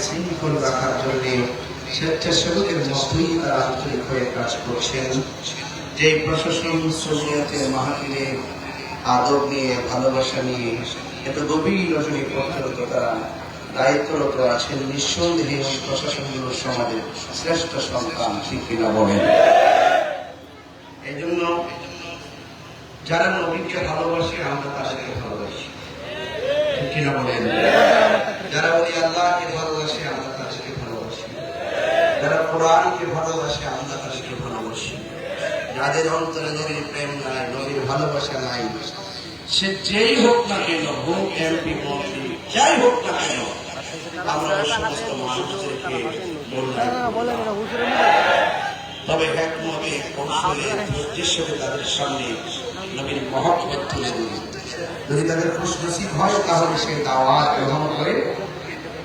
শৃঙ্খল রাখার জন্য স্বেচ্ছাসেবকের মতোই তারা আন্তরিক হয়ে কাজ করছেন। যে প্রশাসন শরীয়তের মাহফিলে আদব নিয়ে ভালোবাসা নিয়ে এত গভীর রজনী পর্যন্ত তারা দায়িত্বরত আছেন, নিঃসন্দেহে ওই প্রশাসনগুলো সমাজের শ্রেষ্ঠ সন্তান, ঠিক কিনা বলেন? এই জন্য যারা নবীকে ভালোবাসে আমরা তাদেরকে ভালোবাসি, ঠিক কিনা বলেন? যারা ওই আল্লাহকে ভালোবাসে আমরা তাদেরকে ভালোবাসি, যারা কোরআনকে ভালোবাসে আমরা তাদেরকে ভালোবাসি। যাদের অন্তরে নবীর প্রেম নাই, নবীর ভালোবাসা নাই, সে যেই হোক না কেন, হোক এমপি মন্ত্রী, যাই হোক না কেন, আমরা সমস্ত মানুষদেরকে তবে একমতে কৌশলে ধৈর্যের সাথে তাদের সামনে নবীর মহব্বত তুলে দিবে। যদি তাদের খুশনসিব হয় তাহলে সে দাওয়াত গ্রহণ করে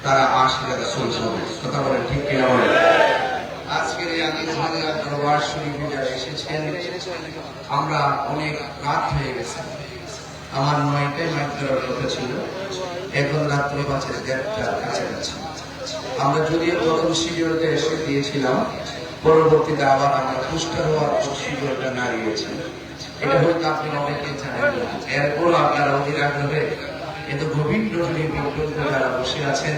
তারা আশিরা রাসূল হবে। কথা বলেন, ঠিক কিনা বলেন? আজকের এই আমির হাজার দরবার শরীফে যারা এসেছেন, আমরা অনেক রাত হয়ে গেছে। আমার 9টায় মাইক দেওয়ার কথা ছিল, এখন রাত্র 1:30টার কাছাকাছি। আমরা যদিও প্রথম শিডিউলটা এসে দিয়েছিলাম, পরবর্তীতে আবার আমরা পুষ্ট হওয়ার পর শিডিউলটা নাড়িয়েছি। এটা হয়তো আপনি অনেকে জানেন না, এরপর আপনারা অধীর আগ্রহে এত গভীর রজনী পর্যন্ত যারা বসে আছেন,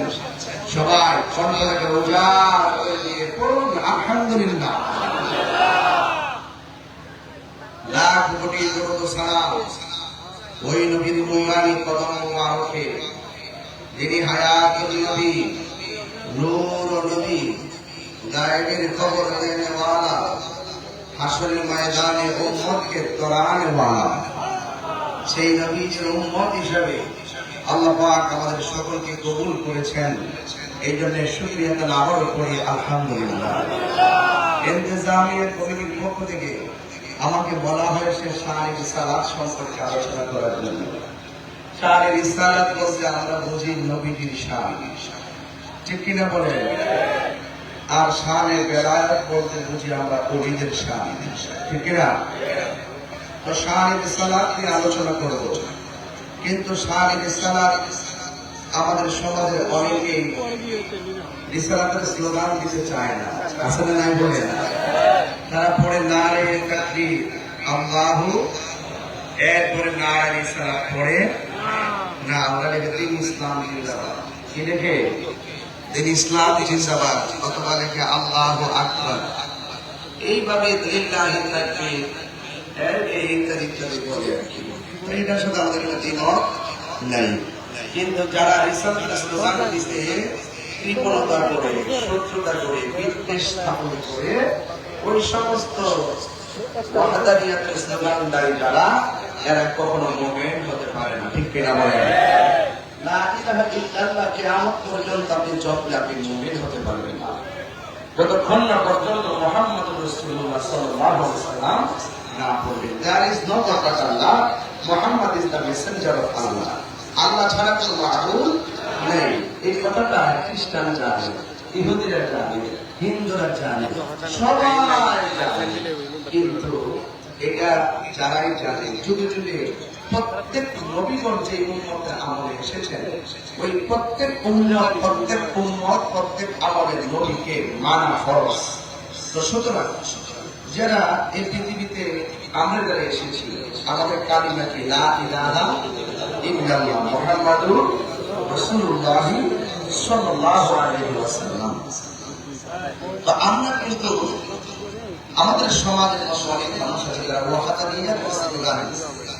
সবাই কণ্ঠটাকে উজাড় করে দিয়ে পড়ুন আলহামদুলিল্লাহ। লাখ কোটি দরুদ ও সালাম ওই নবীর মুবারক কদম মুবারকে, যিনি হায়াতুল নবী, নূর নবী, গায়েবের খবর দেনে ওয়ালা, হাসরের ময়দানে উম্মতকে তরানে ওয়ালা। সেই নবীর উম্মত হিসেবে আল্লাহ পাক আমাদের সকলকে কবুল করেছেন। এই জন্য শুকরিয়া আবারও করি আলহামদুলিল্লাহ। ইন্তেজামিয়া কমিটির পক্ষ থেকে আমাকে বলা হয়েছে শানে রিসালাত সম্পর্কে আলোচনা করার জন্য। শানে রিসালাত বলতে আমরা বুঝি নবীজির শান, ঠিক কিনা বলেন? আর শানে বেলায়াত বলতে বুঝি আমরা ওলিদের শান, ঠিক কিনা? তো শানে রিসালাত নিয়ে আলোচনা করব, কিন্তু শানে রিসালাত আমাদের সমাজে অনেকেই রিসালাতের স্লোগান দিতে চায় না, আসলে নাই বলে না। তারা পড়ে নারে তাকবীর আল্লাহু, এরপরে নারে রিসালাত পড়ে না, আমরা লিখে দিন ইসলাম জিন্দাবাদ। কি লিখে? দিন ইসলাম জিন্দাবাদ। অথবা লিখে আল্লাহু আকবার। এইভাবে লিল্লাহি তাকবীর ইত্যাদি ইত্যাদি বলে আর কি। এইটার সাথে আমাদের কোনো দ্বিমত নাই। কিন্তু যারা রিসালাতের স্লোগান দিতে কৃপণতা করে, শত্রুতা করে, বিদ্বেষ স্থাপন করে, ওই সমস্ত ওয়াহদানিয়াতের স্লোগানদারী যারা, এরা কখনো মুমিন হতে পারে না, ঠিক কিনা বলেন? লা ইলাহা ইল্লাল্লাহ কিয়ামত পর্যন্ত আপনি জপলে আপনি মুমিন হতে পারবেন না, যতক্ষণ না পর্যন্ত মুহাম্মদুর রাসূলুল্লাহ সাল্লাল্লাহু আলাইহি ওয়াসাল্লাম না পড়বেন। There is no God but Allah. Muhammad is the messenger of Allah. আল্লাহ ছাড়া কোনো মাবুদ নেই। এই কথাটা খ্রিস্টান জানে, ইহুদিরা জানে, হিন্দুরা জানে, সবাই জানে। কিন্তু এটা যারাই জানে, যুগে যুগে প্রত্যেক নবীগণ যে উম্মতের আমলে এসেছেন, ওই প্রত্যেক উম্মত, প্রত্যেক আমলের নবীকে মানা ফরজ। তো সুতরাং যারা এই পৃথিবীতে আমরা যারা এসেছি, আমাদের কালিমা কি? লা ইলাহা ইল্লাল্লাহ মুহাম্মাদুর রাসূলুল্লাহ সাল্লাল্লাহু আলাইহি ওয়াসাল্লাম। তো আমরা কিন্তু আমাদের সমাজের অনেক মানুষ আছে যারা ওয়াহাদানিয়াত স্লোগান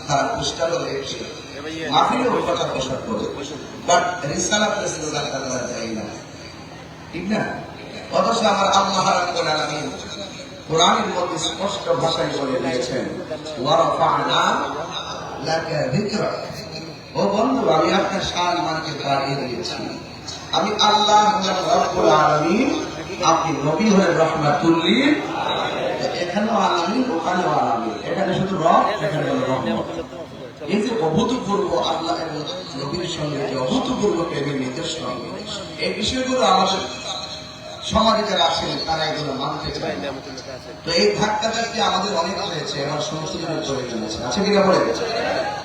তারা পুস্টারও লেখে, মাহফিলেও কথা প্রচার করে, বাট রিসালাতের স্লোগান তারা দেয় না, ঠিক না? অথচ আমার আল্লাহ রাব্বুল আলামিন কোরআনের মধ্যে স্পষ্ট ভাষায় বলে দিয়েছেন, ওয়া রাফা'না লাকা যিকরাক। ও বন্ধু, আমি আপনার শান মানকে বাড়িয়ে দিয়েছি। আমি আল্লাহ রাব্বুল আলামিন, আপনি নবী হয়ে রাহমাতুল লিল, এখানেও আলামিন, ওখানেও আলামিন। এখানে শুধু রব, এখানে হলো রহমত। এই যে অভূতপূর্ব আল্লাহ এবং নবীর সঙ্গে যে অভূতপূর্ব প্রেমের নিদর্শন, এই বিষয়গুলো আমাদের সমাজে যারা আছেন তারা এগুলো মানতে চায় না। তো এই ধাক্কাটাকে আমাদের অনেক হয়েছে, আমার সংশোধনের প্রয়োজন আছে কিনা বলে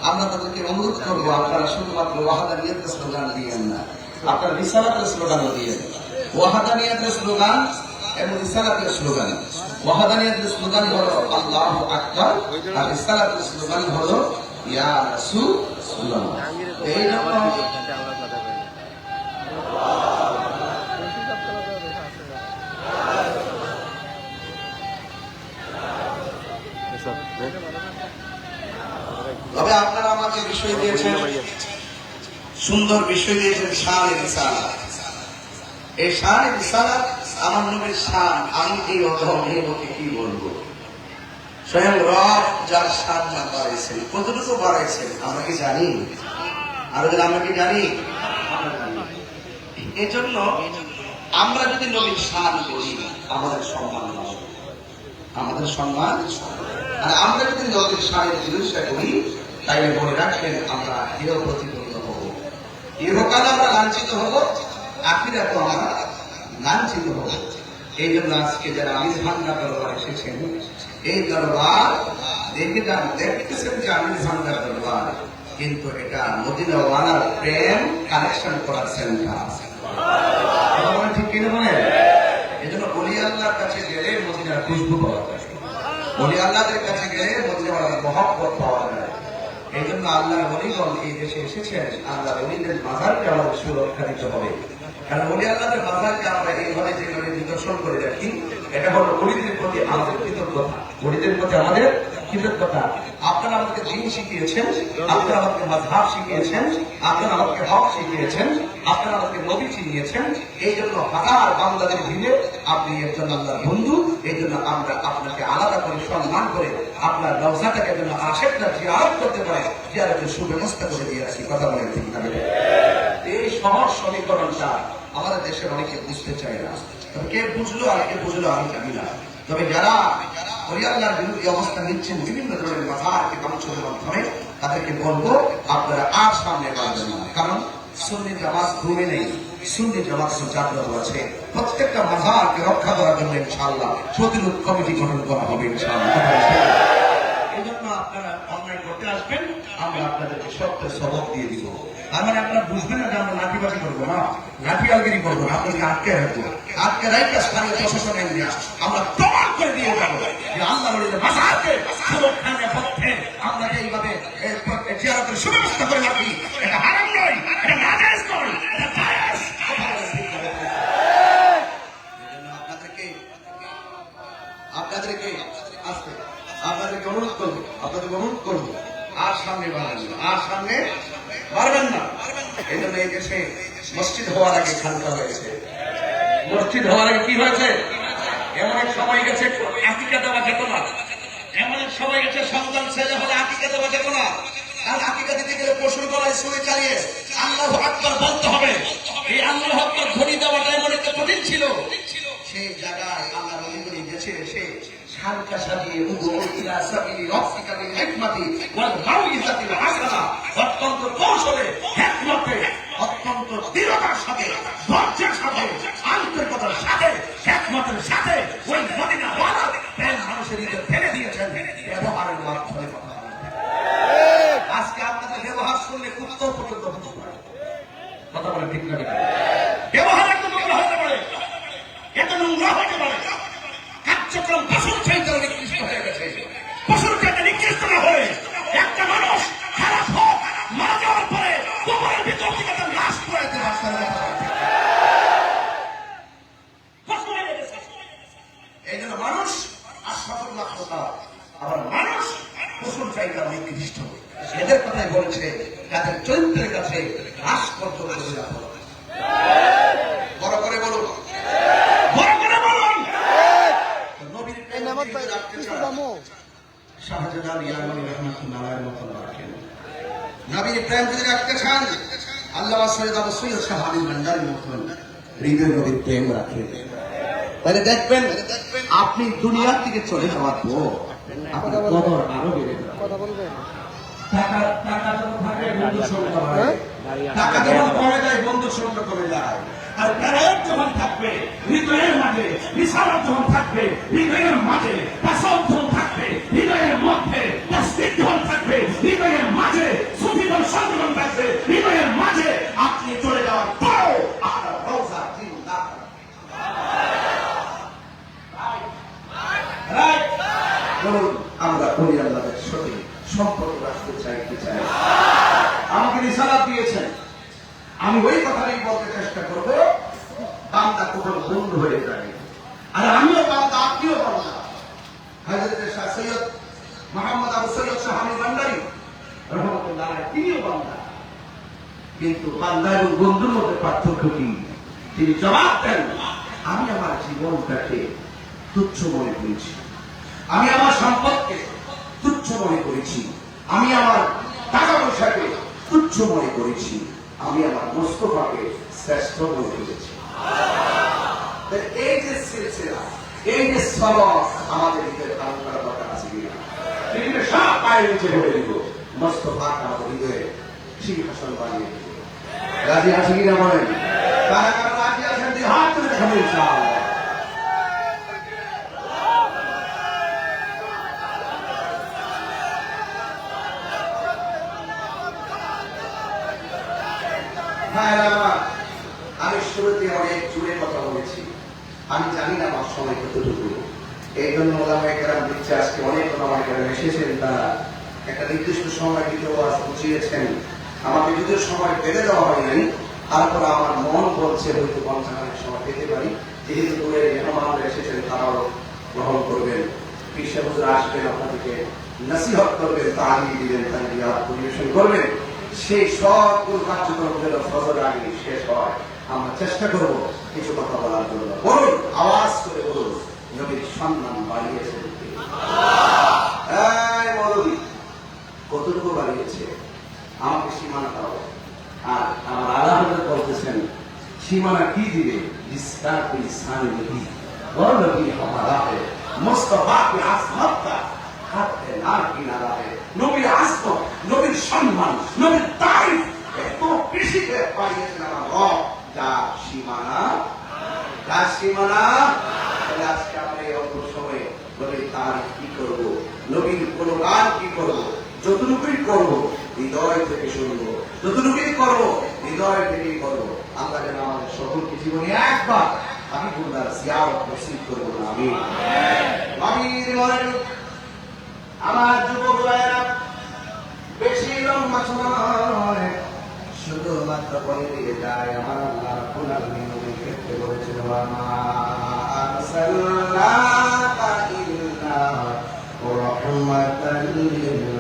আমরা তাদেরকে অনুরোধ করবো, আপনারা শুধুমাত্র ওয়াহাদানিয়াতের স্লোগান দিয়েন না, আপনার রিসালাতের স্লোগানও দিয়ে ওয়াহাদানিয়াতের স্লোগান এবং রিসালাতের স্লোগান। ওয়াহাদানিয়াতের স্লোগান হলো আল্লাহু আকবার, আর রিসালাতের স্লোগান হলো ইয়া রাসূলুল্লাহ। এই জন্য তবে আপনারা আমাকে বিষয় দিয়েছেন, সুন্দর বিষয় দিয়েছেন শান-এ রিসালাত। এই শান-এ রিসালাত আমার নবীর শান, আমি এই অধম এই লোকে কি বলবো। স্বয়ং রব যার শান বাড়াইছেন, কতটুকু বাড়াইছেন আমরা কি জানি? আরো যদি আমরা কি জানি? এই জন্য আমরা যদি নবীর শান বলি আমাদের সম্মান হবে, আমাদের সম্মান। আর আমরা যদি নবীর শানের বিরোধিতা করি তাইলে মনে রাখবেন আমরা হেয় প্রতিপন্ন হব, ইহকাল আমরা লাঞ্ছিত হব, আখিরাতে আমরা লাঞ্ছিত হব। এই জন্য আজকে যারা আমির ভাঙ্গা দরবার এসেছেন, এই দরবার দেখে যান, দেখতেছেন যে আমির ভাঙ্গা দরবার, কিন্তু এটা মদিনাওয়ালার প্রেম কালেকশন করার সেন্টার। ঠিক কিনা বলেন? এই জন্য ওলি আল্লাহর কাছে গেলে মদিনার খুশবু পাওয়া যায়, ওলি আল্লাহদের কাছে গেলে মদিনাওয়ালার মহব্বত পাওয়া যায়। এই জন্য আল্লাহর ওলিগণ এই দেশে এসেছেন, আল্লাহর ওলিদের মাজারকে আমাদের সুরক্ষা দিতে হবে। কারণ ওলি আল্লাহদের মাজারকে আমরা এইভাবে যেভাবে নিদর্শন করে রাখি, এটা হলো ওলিদের প্রতি আমাদের কৃতজ্ঞতা, ওলিদের প্রতি আমাদের কৃতজ্ঞতা। আপনারা আমাদেরকে দিন শিখিয়েছেন, আপনারা আমাদেরকে মাযহাব শিখিয়েছেন, আপনারা আমাদেরকে হক শিখিয়েছেন, আপনারা আমাদেরকে নবী চিনিয়েছেন। এই জন্য হাজার বান্দাদের ভিড়ে আপনি একজন আল্লাহর বন্ধু। এই জন্য আমরা আপনাকে আলাদা করে সম্মান করে আপনার রওজাটাকে যেন আশেকটা জিয়ারত করতে পারে, জিয়ারতের সুব্যবস্থা করে দিয়ে আসি। কথা বলেন ঠিক না? এই সহজ সমীকরণটা আমাদের দেশের অনেকে বুঝতে চায় না। তবে কে বুঝলো আর কে বুঝলো আমি জানি না। তবে যারা ওলি আল্লাহর বিরুদ্ধে অবস্থান নিচ্ছেন বিভিন্ন ধরনের মাঝহাবকে ধ্বংসের মাধ্যমে, তাদেরকে বলবো আপনারা আর সামনে বাড়বেন না। কারণ সুন্নি জামাত ঘুমে নেই, সুন্নি জামাত জাগ্রত আছে। প্রত্যেকটা মাযহাবকে রক্ষা করার জন্য ইনশাআল্লাহ প্রতিরোধ কমিটি গঠন করা হবে ইনশাআল্লাহ। এই জন্য আপনারা অনলাইন করতে আসবেন, আমরা আপনাদেরকে সত্যের সবক দিয়ে দিব। তার মানে আপনারা বুঝবেন না যে আমরা লাঠিবাজি করবো না, লাঠিয়ালগিরি করবো না, আপনাদেরকে আটকে রাখবো। আটকে রাখতে স্থানীয় প্রশাসনের আমরা প্রমাণ করে দিয়ে যাবো যে আল্লাহ মাযহাবকে সুরক্ষার পক্ষে আমরা যে এইভাবে জিয়ারতের সুব্যবস্থা করে রাখি, এটা হারাম নয়, এটা নাজায়েজ নয়, এটা জায়েজ। আপনাদেরকে অনুরোধ করবো, আপনাদেরকে অনুরোধ করবো আর সামনে বাড়বেন না, আর সামনে বাড়বেন না। এই জন্য এই দেশে মসজিদ হওয়ার আগে খানকা হয়েছে, মসজিদ হওয়ার আগে কি হয়েছে? এমন এক সময় গেছে আকিকা দেওয়া যেত না, এমন এক সময় গেছে সন্তান ছেলে হলে আকিকা দেওয়া যেত না। আর আকিকা দিতে গেলে পশুর গলায় ছুরি চালিয়ে আল্লাহু আকবার বলতে হবে। এই আল্লাহু আকবার ধ্বনি দেওয়াটা এমন একটা কঠিন ছিল। সেই জায়গায় আল্লাহ নবী গেছে, সে খানকা সাজিয়ে অত্যন্ত কৌশলে, হিকমতে, অত্যন্ত দৃঢ়তার সাথে, ধৈর্যের সাথে, আন্তরিকতার সাথে, হিকমতের সাথে ওই মদিনাওয়ালা প্রেম মানুষের হৃদয়ে ফেলে দিয়েছেন ব্যবহারের মাধ্যমে। আজকে আপনাদের ব্যবহার শুনলে কুত্তা পর্যন্ত হতে পারে। কথা বলে ঠিক না? ব্যবহার এত নোংরা হতে পারে, এত নোংরা হতে পারে, কার্যক্রম পশুর চাইতে নিকৃষ্ট হয়ে গেছে। পশুর চাইতে নিকৃষ্ট না হয়ে একটা মানুষ খারাপ হোক, মারা যাওয়ার পরে কবরের ভিতর থেকে তার লাশ পড়ে এই জন্য মানুষ আশরাফুল মাখলুকাত, আবার মানুষ পশুর চাইতে নিকৃষ্ট। এদের কথাই বলছে যাদের চরিত্রের কাছে লাশ পর্যন্ত বড় করে বলুন, বড় করে বলুন। নবীর প্রেম শাহজালাল ইয়ামানি রাহমাতুল্লাহ আলাইহির মত রাখেন। নবীর প্রেম যদি রাখতে চান, আল্লাহ সৈয়দ আবু সৈয়দ শাহ আলী ভান্ডারীর মতন হৃদয় নবীর প্রেম রাখেন। তাহলে দেখবেন আপনি দুনিয়ার থেকে চলে যাওয়ার পর আপনার কদর আরো বেড়ে যাবে। টাকা যখন থাকে বন্ধুর সংখ্যা বাড়ে, টাকা যখন কমে যায় বন্ধুর সংখ্যা কমে যায়। আর প্রেম যখন থাকবে হৃদয়ের মাঝে, রিসালাত যখন থাকবে হৃদয়ের মাঝে, তাসাউফ যখন থাকবে হৃদয়ের মধ্যে, তাসবিহ যখন থাকবে হৃদয়ের মাঝে, সুফি যখন সংগ্রাম থাকবে হৃদয়ের মাঝে, আপনি চলে যাওয়ার পর বলুন আমরা বলি আল্লাহর সাথে সম্পর্ক রাখতে চাই কি চাই? আমাকে রিসালাত দিয়েছেন, আমি ওই কথাটাই বলতে চেষ্টা করবো, বান্দা কখনো বন্ধু হয়ে যায়। আর আমিও বান্দা, আপনিও বান্দা। হযরত শাহ সৈয়দ মোহাম্মদ আবু সৈয়দ শাহানি ভান্ডারী রহমাতুল্লাহ তিনিও বান্দা, কিন্তু বান্দা এবং বন্ধুর মধ্যে পার্থক্য কি? তিনি জবাব দেন, আমি আমার জীবনটাকে তুচ্ছ মনে করেছি, আমি আমার সম্পদকে তুচ্ছ মনে করেছি, আমি আমার টাকা পয়সাকে তুচ্ছ মনে করেছি, আমি আমার মোস্তফাকে শ্রেষ্ঠ মনে করেছি। এই যে সিলসিলা, এই যে সবক আমাদের হৃদয়ে ধারণ করার দরকার আছে কিনা? পৃথিবীর সব পায়ের নিচে বলে দিব, মোস্তফাকে আমাদের হৃদয়ে সিংহাসন বানিয়ে দিব। রাজি আছে কিনা বলেন? কারা কারা রাজি আছেন? দুই হাত তুলে দেখাবো ইনশাআল্লাহ। আমি শুরুতে অনেক জুড়ে কথা বলেছি, আমি জানি না আমার সময় কতটুকু। এই জন্য ওলামায়ে কেরাম দিচ্ছে, আজকে অনেক ওলামায়ে কেরাম এসেছেন, তারা একটা নির্দিষ্ট সময় ভিডিও ওয়াজ বুঝিয়েছেন। আমাকে যদিও সময় বেঁধে দেওয়া হয় নাই, তারপর আমার মন বলছে হয়তো 50 মিনিট সময় পেতে পারি। যেহেতু দূরের মেহমানরা এসেছেন, তারাও গ্রহণ করবেন, পীর সাহেব হুজুর আসবেন, আপনাদেরকে নসিহত করবেন, তালিম দিবেন, তালিয়াত পরিবেশন করবেন। সেই সবগুলো কার্যক্রম যেন ফজর আগে শেষ হয়, আমরা চেষ্টা করব কিছু কথা বলার জন্য। বলুন, আওয়াজ করে বলুন, নবীর সম্মান বাড়িয়েছেন কে? এই মৌলভী, কতটুকু বাড়িয়েছে? আমাকে সীমানা দাও। আর আমার আল্লাহ বলতেছেন, সীমানা কি দিবে? जिसका कोई शान नहीं वो नबी हमारा है, मुस्तफा की आसमत का हाथ है ना किनारा है। নবীর আসমত, নবীর সম্মান, নবীর তারিফ এত বেশি পাইয়েছেন আমার রব, যার সীমানা, যার সীমানা। তাহলে আজকে আমরা এই অল্প সময়ে নবীর তারিফ কি করব, নবীর গুণগান কি করব? যতটুকুই করব হৃদয় থেকে শুনবো, যতটুকুই করব হৃদয় থেকেই করব। আমরা যেন আমাদের সকলকে জীবনে একবার হাবিবুল্লাহ জিয়ারত নসিব করব না। আমিন। আমিন বলেন। আমার যুবক ভাইয়েরা, বেশি লম্বা সময় শুধুমাত্র বলে দিয়ে যায়, আমার আল্লাহ রাব্বুল আলামিন নবীর ক্ষেত্রে বলেছেন, ওয়া মা আরসালনাকা ইল্লা রাহমাতাল লিল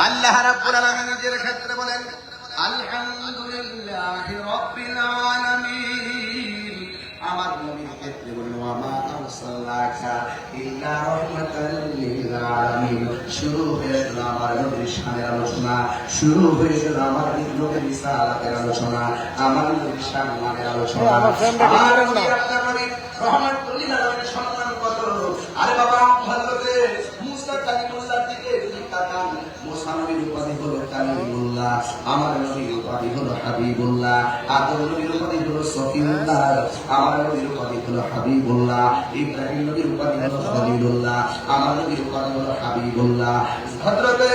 আল্লাহ রাব্বুল আলামিন নিজের ক্ষেত্রে বলেন, আলহামদুলিল্লাহি রাব্বিল আলামিন। আমার নবীর ক্ষেত্রে বলেন, ওয়া মা আরসালনাকা ইল্লা রাহমাতাল লিল আলামিন। শুরু হয়ে গেল আমার নবীর শানের আলোচনা, শুরু হয়ে গেল আমার নবীর রিসালাতের আলোচনা, আমার নবীর সম্মানের আলোচনা। আমার নবী, আপনার নবী রহমাতুল লিল আলামিনের সম্মান কত! আরে বাবা, হযরতে মুসা কালিমুল্লাহর দিকে যদি তাকান, মুসা নবীর উপাধি হলো কালিমুল্লাহ, আমার নবীর উপাধি হলো হাবিবুল্লাহ, আদম নবীর উপাধি হলো সফিউল্লাহ, আমার নবীর উপাধি হলো হাবিবুল্লাহ, ইব্রাহিম নবীর উপাধি হলো খলিলুল্লাহ, আমার নবীর উপাধি হলো হাবিবুল্লাহ, হযরতে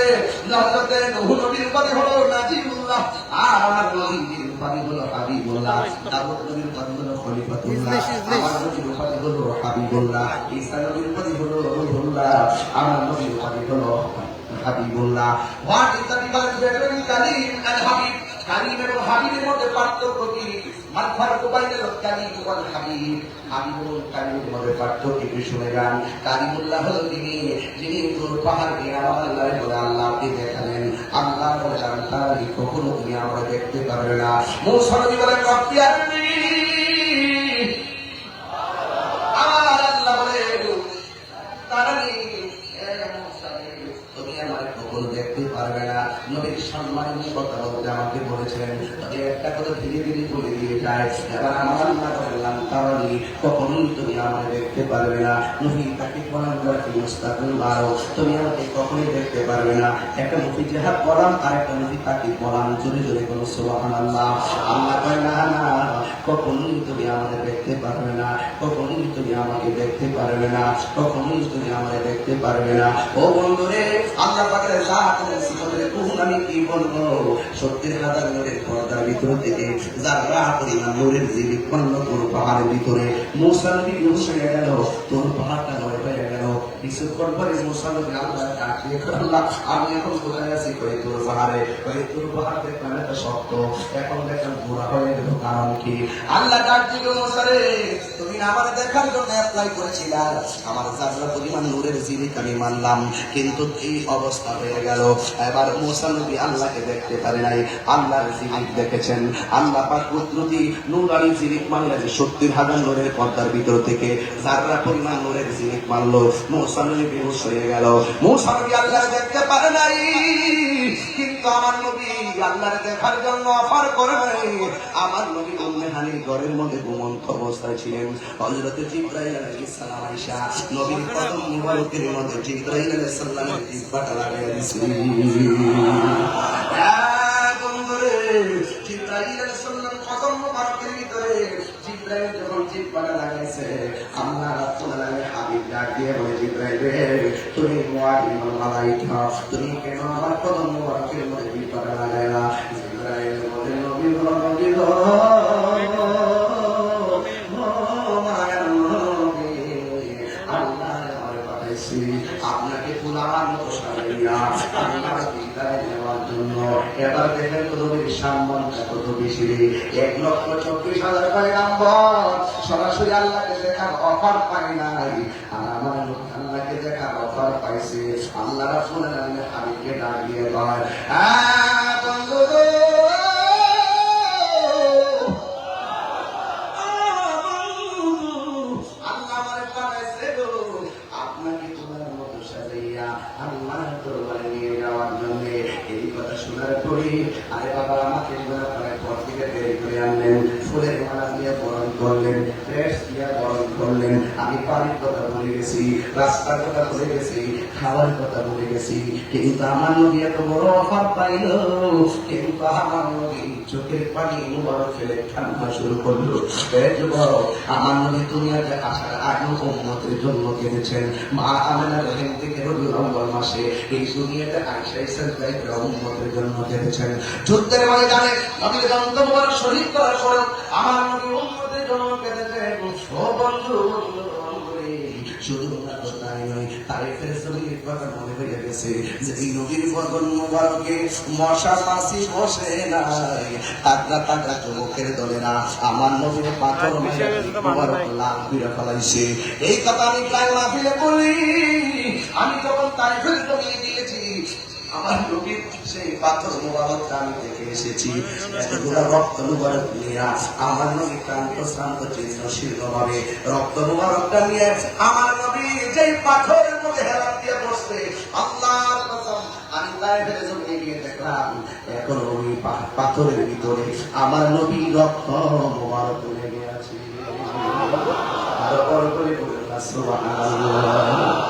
নূহ নবীর উপাধি হলো নাজিবুল্লাহ, আর আমার নবীর উপাধি হলো হাবিবুল্লাহ, দাউদ নবীর উপাধি হলো খলিফাতুল্লাহ, আমার নবীর উপাধি হলো হাবিবুল্লাহ, ঈসা নবীর উপাধি হলো রূহুল্লাহ, আমার নবীর উপাধি হলো Habibullah. What is the difference between Kalim and Habib? Kalim এবং হাবিবের মধ্যে পার্থক্য কি? মারফারকু বাইনাল কালিম ওয়াল হাবিব। হাবিব এবং কালিমের মধ্যে পার্থক্য কি শুনে যান। কালিমুল্লাহ হলো যিনি দূর পাহাড় দিয়ে আল্লাহর বলে আল্লাহ আপনি দেখালেন, আল্লাহ বলে তাআলা কখনো তুমি আমরা দেখতে পারবে না। মুসা নবী বলেন, রব্বি আরনি, আমার আল্লাহ বলেন তারানি, তুমি আমার কখনো দেখতে পারবে না। নবীর সম্মানের কথা বলতে আমাকে বলেছেন, তবে একটা কথা ধীরে ধীরে বলে দিয়ে যায়, এবার আমার আল্লাহ বললাম তারানি, কখনোই তুমি আমাকে দেখতে পারবে না। নবী তাকে বলেন, মুস্তাকিল বারো, তুমি আমাকে কখনোই দেখতে পারবে না। একটা নবী জিহাদ বলাম, আর একটা নবী তাকে বলাম, জোরে জোরে কোনো সুবহানাল্লাহ। আল্লাহ কয়, না না, কখনোই তুমি আমাকে দেখতে পারবে না, কখনোই তুমি আমাকে দেখতে পারবে না, কখনোই তুমি আমাকে দেখতে পারবে না। ও বন্ধুরে, আল্লাহ পাকের আমি কি বলবো 70,000 নূরের পর্দার ভিতর থেকে যারা পরিমাণ নূরের জিলিক পড়ল তোর পাহাড়ের ভিতরে মুসা নবী বেহুশ হয়ে গেল, তোর পাহাড়টা নয় হয়ে গেল। কিছুক্ষণ পরে মুসা নবী আল্লাহ ডাক দিয়ে আল্লাহ আমি এখন কোথায় আছি? কই তোর পাহাড়ে। কই তোর পাহাড় দেখলাম এটা শক্ত, এখন দেখলাম ঘোরা হয়ে গেল, কারণ কি? আল্লাহ ডাক দিল মুসা রে তুমি আমার দেখার জন্য অ্যাপ্লাই করেছিলা, আমার যারা পরিমাণ নূরের জিলিক আমি মানলাম, কিন্তু এই অবস্থা হয়ে গেল। এবার মুসা নবী আল্লাহকে দেখতে পারে নাই, আল্লাহর জিলিক দেখেছেন। আল্লাহ পাক কুদরতি নূরানি জিলিক মানলে যে 70,000 নূরের পর্দার ভিতর থেকে যারা পরিমাণ নূরের জিলিক মানলো, মুসা নবী বেহুশ হয়ে গেল। মুসা নবী আল্লাহকে দেখতে পারে নাই, কিন্তু আমার নবী আল্লাহর দেখার জন্য অফার করে নাই। আমার নবী উম্মে হানির ঘরের মধ্যে ঘুমন্ত অবস্থায় ছিলেন। হযরত জিবরাইল আলাইহিস সালাম আয়েশা নবীর কদম মুবারকের মধ্যে জিবরাইল আলাইহিস সালামের জিহ্বাটা লাগাইয়া দিয়েছিলেন। বন্ধুরে জিবরাইল আলাইহিস সালাম কদম মুবারকের ভিতরে জিবরাইল যখন জিহ্বাটা লাগাইছে, আল্লাহ রাব্বুল আলামিন হাবিব ডাক দিয়ে বলে জিবরাইল রে তুমি মুআল্লিমুল মালায়েকা, তুমি কেন আমার কদম মুবারকের মধ্যে জিহ্বাটা লাগাইলা? জিবরাইল বলে নবী গো আপনাকে পুরান সাজাইয়া আল্লাহ বিদায় দেওয়ার জন্য। এবার দেখেন তো নবীর সম্মানটা কত বেশি, 1,24,000 পয়গম্বর সরাসরি আল্লাহকে দেখার অফার পায় নাই, আর আমার আল্লাহকে দেখার অফার পাইছে। আল্লাহ রাসূল আল্লাহর হাবিবকে ডাক দিয়ে বলে হ্যাঁ বন্ধু আল্লাহ দরবারে নিয়ে যাওয়ার জন্য। এই কথা শোনার পরে আরে বাবা আমাকে পর থেকে বের করে আনলেন, ফুলের মালা দিয়ে বরণ করলেন, ড্রেস দিয়ে বরণ করলেন। আমি পানির কথা বলে গেছি, রাস্তার কথা বলে গেছি, খাওয়ার কথা বলে গেছি, কিন্তু আমার নবী এত বড় অফার পাইল, কিন্তু আমার নবী চোখের পানি মুবারক ফেলে কান্না শুরু করলো। আমার নবী দুনিয়াতে আসার আগে উম্মতের জন্য কেঁদেছেন। মা আমেনা রহিম থেকে রবিউল আউয়াল মাসে এই দুনিয়াতে আয়েশা সিদ্দিকা উম্মতের জন্য কেঁদেছেন। যুদ্ধের ময়দানে নবীর রক্ত মুবারক শহীদ করার পর আমার নবী উম্মতের জন্য কেঁদেছেন। ও বন্ধু শুধু তাই নয়, তারিফের জমির কথা মনে হয়ে গেছে যে এই নবীর বদন মুবারকে মশা মাছি বসে নাই, তাগড়া তাগড়া যুবকের দলেরা আমার নবীর পাথর মুবারক লাল করে ফেলাইছে। এই কথা আমি প্রায় মাহফিলে বলি। আমি যখন তারিফের জমি দিয়েছি আমার নবীর সেই পাথর মুবারকটা আমি দেখে এসেছি। এতগুলা রক্ত মুবারক নিয়ে আমার নবী ক্লান্ত শ্রান্ত জীর্ণ শীর্ণ ভাবে রক্ত মুবারকটা নিয়ে আমার নবী যেই পাথরের মধ্যে হেলান দিয়ে বসছে, আল্লাহর কসম আমি তাইফের জমিনে গিয়ে দেখলাম এখন ওই পাথরের ভিতরে আমার নবী রক্ত মুবারক লেগে আছে। আর বড় করে বললাম সুবহানাল্লাহ।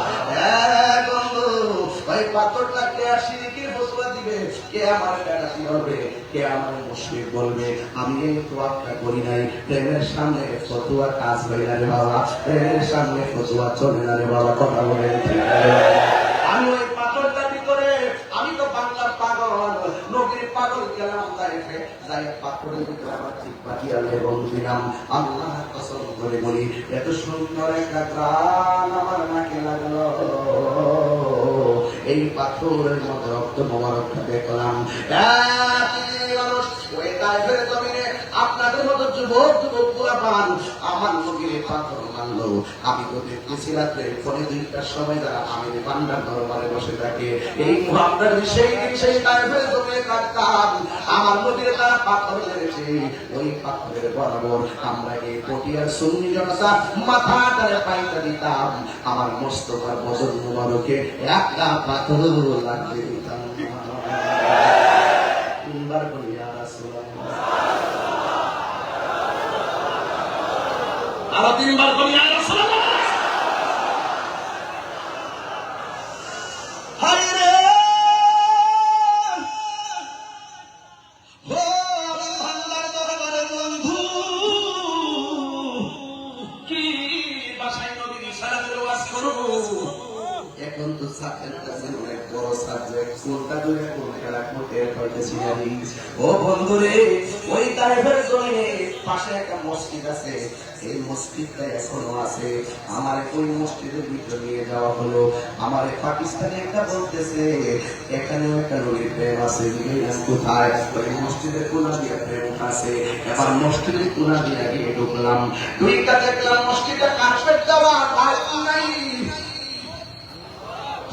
ওই পাথরটা কে শিরকের ফতোয়া দিবে, কে আমার কাটাতি হবে, কে আমার মুশরিক বলবে? আমি এই তোয়াক্কা করি নাই। প্রেমের সামনে ফতোয়া কাজ হয় না রে বাবা, প্রেমের সামনে ফতোয়া চলে না রে বাবা, কথা বলে। আমি ওই পাথরটার ভিতরে আমি তো বাংলার পাগল, নবীর পাগল গেলাম তাইফে, যাই পাথরের ভিতরে আমার ঠিক পাঠিয়ে এবং দিলাম। আল্লাহ কসম করে বলি এত সুন্দর একটা গান আমার নাকে লাগলো। এই পাথরের মধ্যে রক্ত মোবারকটা দেখলাম। আপনাদের মতো যুবক যুবক পুরা পান আমার নবীর পাথর মানলো। আমি তো দেখতেছিলাম ফোনে 2টার সময় যারা আমি বান্দার দরবারে বসে থাকে এই মুহাম্মদ সেই দিন সেই তাইফের জমিনে কাটতাম। আমার নবীর তারা পাথর মেরেছে, ওই পাথরের বরাবর আমরা এই পটিয়ার সুন্নি জনতা মাথাটারে পাইতে দিতাম। আমার মোস্তফার বদন মুবারকে একটা পাথর লাগবে দিতাম। তিনবার বলি ইয়া রাসূলুল্লাহ, আরো 3বার বলি ইয়া রাসূলুল্লাহ। হায় রে ও আল্লাহর দরবারে বন্ধু, কি বাসায় নবীর সালাতের ওয়াজ করব। এখন তো সাথের কাছে অনেক বড় সাবজেক্ট কোনটা দূরে কোনটা রাখবো টের পাইতেছি না। ও বন্ধুরে, ওই তাইফের জমিনে পাশে একটা মসজিদ আছে, এই মসজিদটা এখনো আছে। আমার ওই মসজিদের ভিতর নিয়ে যাওয়া হলো। আমার পাকিস্তানে একটা বলতেছে এখানেও একটা নবীর প্রেম আছে, কোথায়? ওই মসজিদের কোনা দিয়ে প্রেম আছে। এবার মসজিদের কোনা দিয়ে গিয়ে ঢুকলাম, দুইটা দেখলাম মসজিদে কার্পেট দেওয়া, আর নাই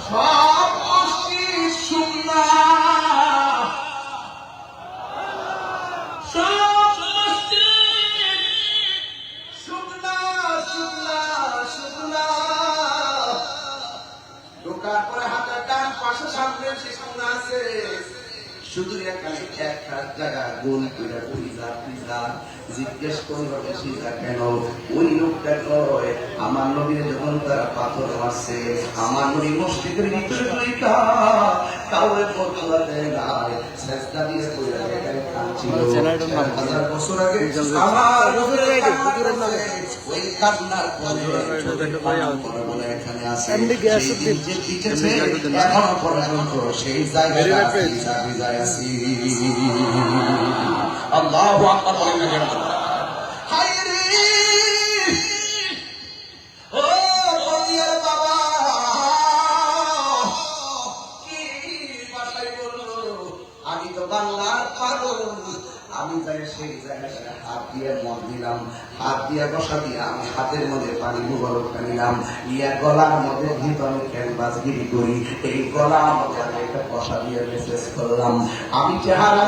সব মসজিদ শূন্য, সব মসজিদ শূন্য শূন্য শূন্য। ঢোকার পরে হাতের ডান পাশে সামনে যে কোন আছে, শুধু এখানে একটা জায়গা গোল করে পিজা পিজা। জিজ্ঞেস করলো পিজা কেন? ওই লোকটা কয় আমার নবীর যখন তারা পাথর মারছে, আমার নবী মসজিদের ভিতরে দুইটা কাউরে পড়তে দেয় নাই, চেষ্টা দিয়ে কইরা এখানে কাঁদছিল। 1000 বছর আগে আমার ওই কান্নার পরে বলে এখানে আছে এখনো পর্যন্ত সেই জায়গায় আছি। আল্লাহু আকবার বলেন না। হায় রে ও বদিয়ার বাবা, কি ভাষায় বললো? আমি তো বাংলার পাগল। আমি যাই সেই জায়গায় হাত দিয়ে মদ দিলাম, হাত দিয়ে বসা দিয়ে আমি হাতের মধ্যে পানি মুবারকটা নিলাম, ইয়া গলার মধ্যে ভিতরে ক্যানভাসগিরি করি, এই গলার মধ্যে আমি একটা বসা দিয়ে মেসেজ করলাম। আমি চেহারা